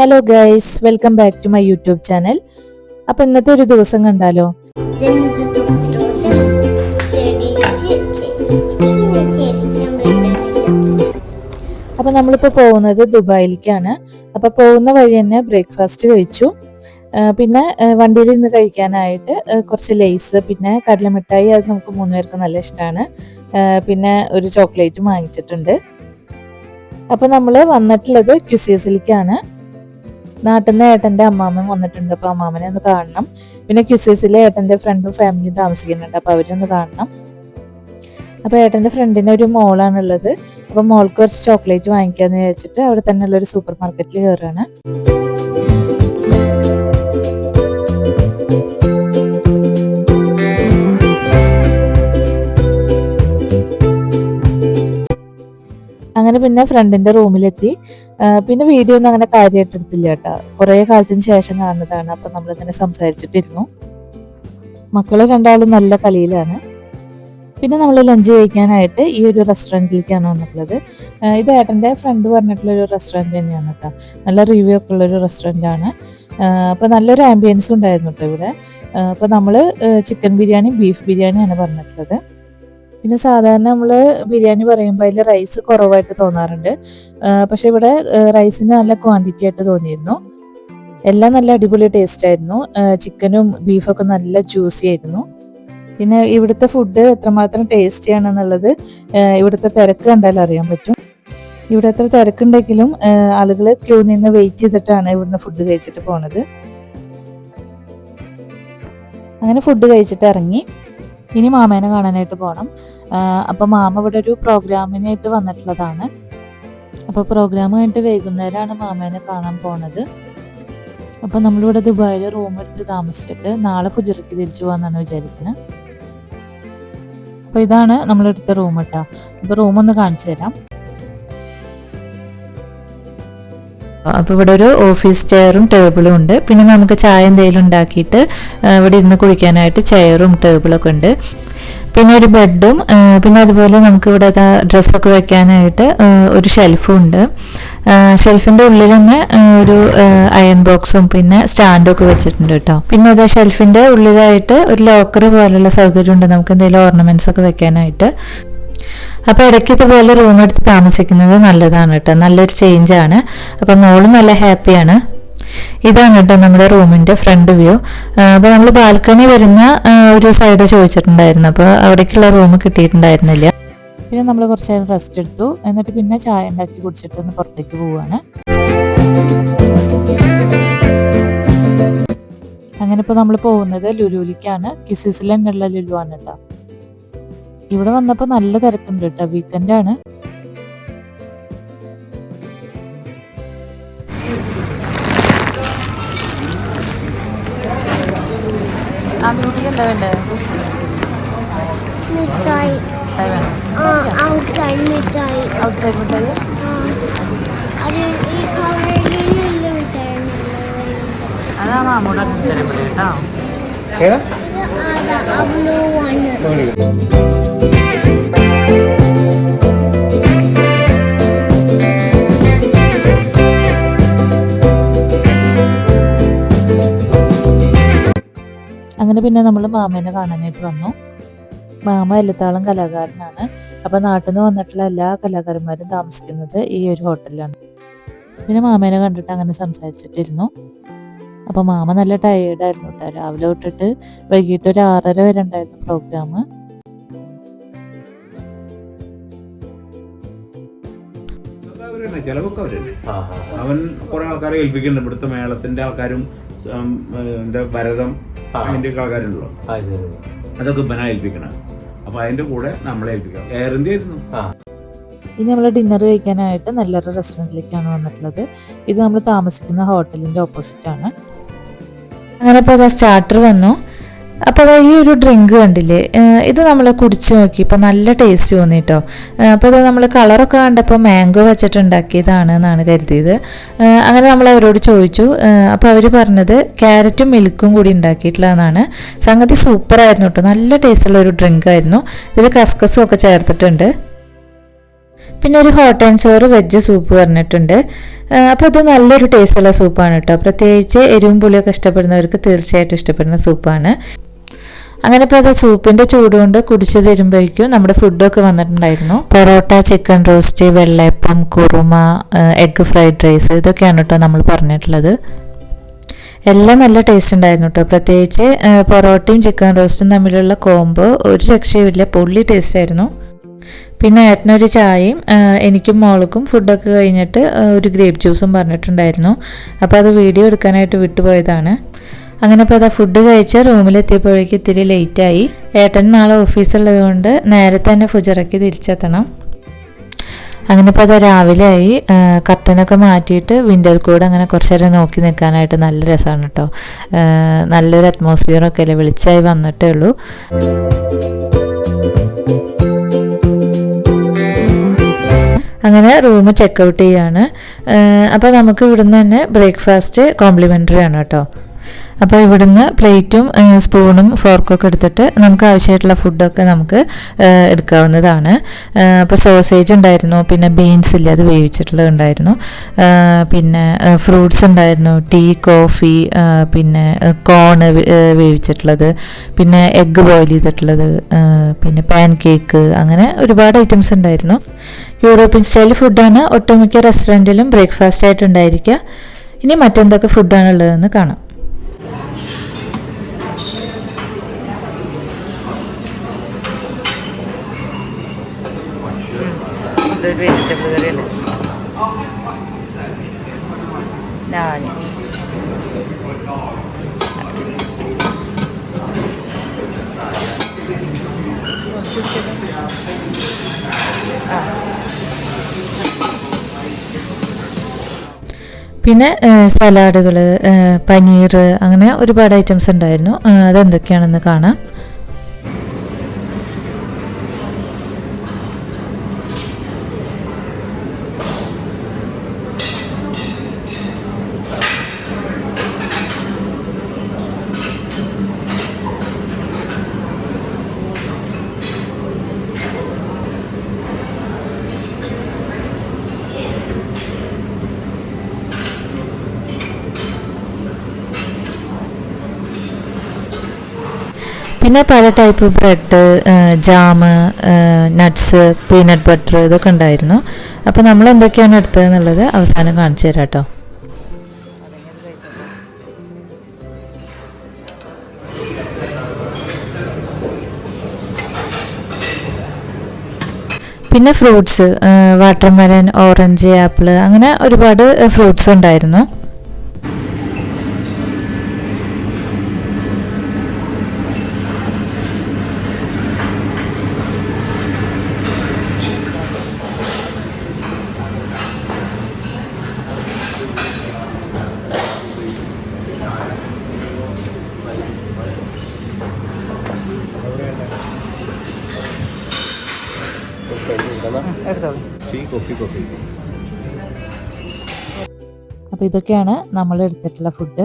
Hello guys, welcome back to my YouTube channel. അപ്പോൾ ഇന്നത്തെ ഒരു ദിവസം കണ്ടാലോ? അപ്പോൾ നമ്മളിപ്പോൾ പോകുന്നത് ദുബായിലേക്കാണ്. അപ്പോൾ പോകുന്ന വഴി തന്നെ ബ്രേക്ക്ഫാസ്റ്റ് കഴിച്ചു. പിന്നെ വണ്ടിയിൽ നിന്ന് കഴിക്കാനായിട്ട് കുറച്ച് ലേസ്, പിന്നെ കടലമിഠായി, അത് നമുക്ക് 3 പേർക്ക് നല്ല ഇഷ്ടമാണ്. പിന്നെ ഒരു ചോക്ലേറ്റും വാങ്ങിച്ചിട്ടുണ്ട്. അപ്പോൾ നമ്മൾ വന്നിട്ടുള്ളത് ക്യുസീസിലേക്കാണ്. നാട്ടിൽ നിന്ന് ഏട്ടൻ്റെ അമ്മാമ്മ വന്നിട്ടുണ്ട്. അപ്പോൾ അമ്മാമ്മനെ ഒന്ന് കാണണം. പിന്നെ ക്യുസീസിലെ ഏട്ടൻ്റെ ഫ്രണ്ടും ഫാമിലിയും താമസിക്കുന്നുണ്ട്. അപ്പോൾ അവരൊന്ന് കാണണം. അപ്പോൾ ഏട്ടൻ്റെ ഫ്രണ്ടിന് ഒരു മോളാണുള്ളത്. അപ്പോൾ മോൾക്ക് കുറച്ച് ചോക്ലേറ്റ് വാങ്ങിക്കാമെന്ന് വിചാരിച്ചിട്ട് അവിടെ തന്നെയുള്ള ഒരു സൂപ്പർ മാർക്കറ്റിൽ കയറുകയാണ്. അങ്ങനെ പിന്നെ ഫ്രണ്ടിൻ്റെ റൂമിലെത്തി. പിന്നെ വീഡിയോ ഒന്നും അങ്ങനെ കാര്യമായിട്ട് എടുത്തില്ല കേട്ടോ. കുറേ കാലത്തിന് ശേഷം കാണുന്നതാണ്. അപ്പം നമ്മളിങ്ങനെ സംസാരിച്ചിട്ടിരുന്നു. മക്കൾ രണ്ടാളും നല്ല കളിയിലാണ്. പിന്നെ നമ്മൾ ലഞ്ച് കഴിക്കാനായിട്ട് ഈ ഒരു റെസ്റ്റോറൻറ്റിലേക്കാണ് വന്നിട്ടുള്ളത്. ഇത് ഏട്ടൻ്റെ ഫ്രണ്ട് പറഞ്ഞിട്ടുള്ളൊരു റെസ്റ്റോറൻറ്റ് തന്നെയാണ് കേട്ടോ. നല്ല റിവ്യൂ ഒക്കെ ഉള്ളൊരു റെസ്റ്റോറൻറ്റാണ്. അപ്പോൾ നല്ലൊരു ആംബിയൻസും ഉണ്ടായിരുന്നു കേട്ടോ ഇവിടെ. അപ്പോൾ നമ്മൾ ചിക്കൻ ബിരിയാണി, ബീഫ് ബിരിയാണിയാണ് പറഞ്ഞിട്ടുള്ളത്. പിന്നെ സാധാരണ നമ്മൾ ബിരിയാണി പറയുമ്പോൾ അതിൽ റൈസ് കുറവായിട്ട് തോന്നാറുണ്ട്. പക്ഷെ ഇവിടെ റൈസിന് നല്ല ക്വാണ്ടിറ്റി ആയിട്ട് തോന്നിയിരുന്നു. എല്ലാം നല്ല അടിപൊളി ടേസ്റ്റ് ആയിരുന്നു. ചിക്കനും ബീഫൊക്കെ നല്ല ജ്യൂസി ആയിരുന്നു. പിന്നെ ഇവിടുത്തെ ഫുഡ് എത്രമാത്രം ടേസ്റ്റി ആണെന്നുള്ളത് ഇവിടുത്തെ തിരക്ക് കണ്ടാൽ അറിയാൻ പറ്റും. ഇവിടെ എത്ര തിരക്കുണ്ടെങ്കിലും ആളുകൾ ക്യൂ നിന്ന് വെയിറ്റ് ചെയ്തിട്ടാണ് ഇവിടുന്ന് ഫുഡ് കഴിച്ചിട്ട് പോണത്. അങ്ങനെ ഫുഡ് കഴിച്ചിട്ട് ഇറങ്ങി. ഇനി മാമേനെ കാണാനായിട്ട് പോകണം. അപ്പോൾ മാമ ഇവിടെ ഒരു പ്രോഗ്രാമിനായിട്ട് വന്നിട്ടുള്ളതാണ്. അപ്പോൾ പ്രോഗ്രാം കഴിഞ്ഞിട്ട് വൈകുന്നേരമാണ് മാമേനെ കാണാൻ പോണത്. അപ്പോൾ നമ്മളിവിടെ ദുബായിൽ റൂം എടുത്ത് താമസിച്ചിട്ട് നാളെ ഫുജിറയ്ക്ക് തിരിച്ചു പോകാമെന്നാണ് വിചാരിക്കുന്നത്. അപ്പോൾ ഇതാണ് നമ്മളെടുത്ത റൂം കേട്ടോ. അപ്പോൾ റൂമൊന്ന് കാണിച്ചു തരാം. അപ്പോൾ ഇവിടെ ഒരു ഓഫീസ് ചെയറും ടേബിളും ഉണ്ട്. പിന്നെ നമുക്ക് ചായ എന്തെങ്കിലും ഉണ്ടാക്കിയിട്ട് ഇവിടെ ഇരുന്ന് കുടിക്കാനായിട്ട് ചെയറും ടേബിളൊക്കെ ഉണ്ട്. പിന്നെ ഒരു ബെഡും, പിന്നെ അതുപോലെ നമുക്ക് ഇവിടെ ഡ്രസ്സൊക്കെ വെക്കാനായിട്ട് ഒരു ഷെൽഫും ഉണ്ട്. ഷെൽഫിൻ്റെ ഉള്ളിൽ തന്നെ ഒരു അയൺ ബോക്സും പിന്നെ സ്റ്റാൻഡും ഒക്കെ വെച്ചിട്ടുണ്ട് കേട്ടോ. പിന്നെ അത് ഷെൽഫിൻ്റെ ഉള്ളിലായിട്ട് ഒരു ലോക്കർ പോലുള്ള സൗകര്യം ഉണ്ട് നമുക്ക് എന്തെങ്കിലും ഓർണമെന്റ്സ് ഒക്കെ വെക്കാനായിട്ട്. അപ്പോൾ ഇടയ്ക്ക് ഇതുപോലെ റൂം എടുത്ത് താമസിക്കുന്നത് നല്ലതാണ് കേട്ടോ. നല്ലൊരു ചേഞ്ചാണ്. അപ്പം മോളും നല്ല ഹാപ്പിയാണ്. ഇതാണ് കേട്ടോ നമ്മുടെ റൂമിൻ്റെ ഫ്രണ്ട് വ്യൂ. അപ്പോൾ നമ്മൾ ബാൽക്കണി വരുന്ന ഒരു സൈഡ് ചോദിച്ചിട്ടുണ്ടായിരുന്നു. അപ്പോൾ അവിടേക്കുള്ള റൂം കിട്ടിയിട്ടുണ്ടായിരുന്നില്ല. പിന്നെ നമ്മൾ കുറച്ച് നേരം റെസ്റ്റ് എടുത്തു. എന്നിട്ട് പിന്നെ ചായ ഉണ്ടാക്കി കുടിച്ചിട്ട് ഒന്ന് പുറത്തേക്ക് പോവുകയാണ്. അങ്ങനെ ഇപ്പോൾ നമ്മൾ പോകുന്നത് ലുലുവിലേക്കാണ്. കിസിസിൽ തന്നെയുള്ള ലുലു ആണ് കേട്ടോ. ഇവിടെ വന്നപ്പോൾ നല്ല തിരക്കുണ്ട് കേട്ടോ. വീക്കെൻഡാണ്. എന്താ വേണ്ടേ? ഔട്ട്സൈഡ് മിഠായി. അതാ മാമൂടെ കേട്ടോ. അങ്ങനെ പിന്നെ നമ്മൾ മാമേനെ കാണാനായിട്ട് വന്നു. മാമ എല്ലത്താളം കലാകാരനാണ്. അപ്പോൾ നാട്ടിൽ നിന്ന് വന്നിട്ടുള്ള എല്ലാ കലാകാരന്മാരും താമസിക്കുന്നത് ഈ ഒരു ഹോട്ടലിലാണ്. പിന്നെ മാമേനെ കണ്ടിട്ട് അങ്ങനെ സംസാരിച്ചിട്ടിരുന്നു. അപ്പോൾ മാമ നല്ല ടയേർഡായിരുന്നു കേട്ടോ. രാവിലെ തൊട്ടിട്ട് വൈകിട്ട് ഒരു 6:30 വരെ ഉണ്ടായിരുന്നു പ്രോഗ്രാം. ചിലവൊക്കെ അവരല്ലേ. അവൻ കുറെ ആൾക്കാരെ ഏൽപ്പിക്കുന്നുണ്ട്. ഇവിടുത്തെ മേളത്തിന്റെ ആൾക്കാരും ഭരതം അതിന്റെ ആൾക്കാരുണ്ടല്ലോ, അതൊക്കെ ഇവനാ ഏൽപ്പിക്കണം. അപ്പൊ അതിന്റെ കൂടെ നമ്മളെ ഏൽപ്പിക്കാം. എയർ ഇന്ത്യ ആയിരുന്നു. ഇനി നമ്മൾ ഡിന്നർ കഴിക്കാനായിട്ട് നല്ലൊരു റെസ്റ്റോറൻറ്റിലേക്കാണ് വന്നിട്ടുള്ളത്. ഇത് നമ്മൾ താമസിക്കുന്ന ഹോട്ടലിൻ്റെ ഓപ്പോസിറ്റാണ്. അങ്ങനെ ഇപ്പോൾ അതാ സ്റ്റാർട്ടർ വന്നു. അപ്പോൾ അതാ ഈ ഒരു ഡ്രിങ്ക് കണ്ടില്ലേ, ഇത് നമ്മൾ കുടിച്ച് നോക്കി. ഇപ്പോൾ നല്ല ടേസ്റ്റ് തോന്നി കേട്ടോ. അപ്പോൾ അത് നമ്മൾ കളറൊക്കെ കണ്ടപ്പോൾ മാംഗോ വെച്ചിട്ട് ഉണ്ടാക്കിയതാണ് എന്നാണ് കരുതിയത്. അങ്ങനെ നമ്മൾ അവരോട് ചോദിച്ചു. അപ്പോൾ അവർ പറഞ്ഞത് ക്യാരറ്റും മിൽക്കും കൂടി ഉണ്ടാക്കിയിട്ടുള്ളതാണ്. സംഗതി സൂപ്പറായിരുന്നു കേട്ടോ. നല്ല ടേസ്റ്റുള്ള ഒരു ഡ്രിങ്ക് ആയിരുന്നു. ഇതിൽ കസ്കസും ഒക്കെ ചേർത്തിട്ടുണ്ട്. പിന്നെ ഒരു hot and sour veg soup പറഞ്ഞിട്ടുണ്ട്. അപ്പോൾ അത് നല്ലൊരു ടേസ്റ്റുള്ള സൂപ്പാണ് കേട്ടോ. പ്രത്യേകിച്ച് എരിവും പുളിയൊക്കെ ഇഷ്ടപ്പെടുന്നവർക്ക് തീർച്ചയായിട്ടും ഇഷ്ടപ്പെടുന്ന സൂപ്പാണ്. അങ്ങനെ ഇപ്പോൾ അത് സൂപ്പിൻ്റെ ചൂടുകൊണ്ട് കുടിച്ചു തരുമ്പോഴേക്കും നമ്മുടെ ഫുഡൊക്കെ വന്നിട്ടുണ്ടായിരുന്നു. പൊറോട്ട, ചിക്കൻ റോസ്റ്റ്, വെള്ളയപ്പം, കുറുമ, എഗ്ഗ് ഫ്രൈഡ് റൈസ്, ഇതൊക്കെയാണ് കേട്ടോ നമ്മൾ പറഞ്ഞിട്ടുള്ളത്. എല്ലാം നല്ല ടേസ്റ്റ് ഉണ്ടായിരുന്നു കേട്ടോ. പ്രത്യേകിച്ച് പൊറോട്ടയും ചിക്കൻ റോസ്റ്റും തമ്മിലുള്ള കോംബോ ഒരു രക്ഷയുമില്ല, പൊള്ളി ടേസ്റ്റ് ആയിരുന്നു. പിന്നെ ഏട്ടനൊരു ചായയും എനിക്കും മോൾക്കും ഫുഡൊക്കെ കഴിഞ്ഞിട്ട് ഒരു ഗ്രേപ്പ് ജ്യൂസും പറഞ്ഞിട്ടുണ്ടായിരുന്നു. അപ്പോൾ അത് വീഡിയോ എടുക്കാനായിട്ട് വിട്ടുപോയതാണ്. അങ്ങനെ ഇപ്പോൾ അതാ ഫുഡ് കഴിച്ച് റൂമിലെത്തിയപ്പോഴേക്ക് ഇത്തിരി ലേറ്റായി. ഏട്ടൻ നാളെ ഓഫീസുള്ളത് കൊണ്ട് നേരത്തെ തന്നെ ഫുജറയ്ക്ക് തിരിച്ചെത്തണം. അങ്ങനെ ഇപ്പോൾ അത് രാവിലെ ആയി. കർട്ടനൊക്കെ മാറ്റിയിട്ട് വിൻഡോയിൽ കൂടെ അങ്ങനെ കുറച്ച് നേരം നോക്കി നിൽക്കാനായിട്ട് നല്ല രസമാണ് കേട്ടോ. നല്ലൊരു അറ്റ്മോസ്ഫിയറൊക്കെ അല്ലേ, വെളിച്ചമായി വന്നിട്ടേ ഉള്ളൂ. അങ്ങനെ റൂം ചെക്കൗട്ട് ചെയ്യാണ്. അപ്പോൾ നമുക്ക് ഇവിടുന്ന് തന്നെ ബ്രേക്ക്ഫാസ്റ്റ് കോംപ്ലിമെൻ്ററി ആണ് കേട്ടോ. അപ്പോൾ ഇവിടുന്ന് പ്ലേറ്റും സ്പൂണും ഫോർക്കൊക്കെ എടുത്തിട്ട് നമുക്ക് ആവശ്യമായിട്ടുള്ള ഫുഡൊക്കെ നമുക്ക് എടുക്കാവുന്നതാണ്. അപ്പോൾ സോസേജ് ഉണ്ടായിരുന്നു, പിന്നെ ബീൻസ് ഇല്ല അത് വേവിച്ചിട്ടുള്ളത് ഉണ്ടായിരുന്നു, പിന്നെ ഫ്രൂട്ട്സ് ഉണ്ടായിരുന്നു, ടീ, കോഫി, പിന്നെ കോണ് വേവിച്ചിട്ടുള്ളത്, പിന്നെ എഗ്ഗ് ബോയിൽ ചെയ്തിട്ടുള്ളത്, പിന്നെ പാൻ കേക്ക്, അങ്ങനെ ഒരുപാട് ഐറ്റംസ് ഉണ്ടായിരുന്നു. യൂറോപ്യൻ സ്റ്റൈൽ ഫുഡാണ് ഒട്ടുമിക്ക റെസ്റ്റോറൻറ്റിലും ബ്രേക്ക്ഫാസ്റ്റ് ആയിട്ട് ഉണ്ടായിരിക്കുക. ഇനി മറ്റെന്തൊക്കെ ഫുഡാണ് ഉള്ളതെന്ന് കാണാം. വെജിറ്റബിൾ കറി അല്ലേ ഞാൻ പിന്നെ സലാഡുകൾ, പനീർ, അങ്ങനെ ഒരുപാട് ഐറ്റംസ് ഉണ്ടായിരുന്നു. അതെന്തൊക്കെയാണെന്ന് കാണാം. പിന്നെ പല type bread, jam, nuts, peanut butter, ഇതൊക്കെ ഉണ്ടായിരുന്നു. അപ്പോൾ നമ്മൾ എന്തൊക്കെയാണ് എടുത്തതെന്നുള്ളത് അവസാനം കാണിച്ചു തരാം കേട്ടോ. പിന്നെ ഫ്രൂട്ട്സ്, വാട്ടർമെലൻ, ഓറഞ്ച്, ആപ്പിൾ, അങ്ങനെ ഒരുപാട് ഫ്രൂട്ട്സ് ഉണ്ടായിരുന്നു. അപ്പോൾ ഇതൊക്കെയാണ് നമ്മൾ എടുത്തിട്ടുള്ള ഫുഡ്.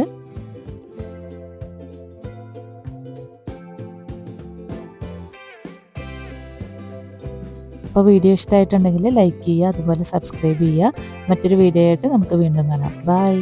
അപ്പോൾ വീഡിയോ ഇഷ്ടമായിട്ടുണ്ടെങ്കിൽ ലൈക്ക് ചെയ്യുക, അതുപോലെ സബ്സ്ക്രൈബ് ചെയ്യുക. മറ്റൊരു വീഡിയോ ആയിട്ട് നമുക്ക് വീണ്ടും കാണാം. ബൈ.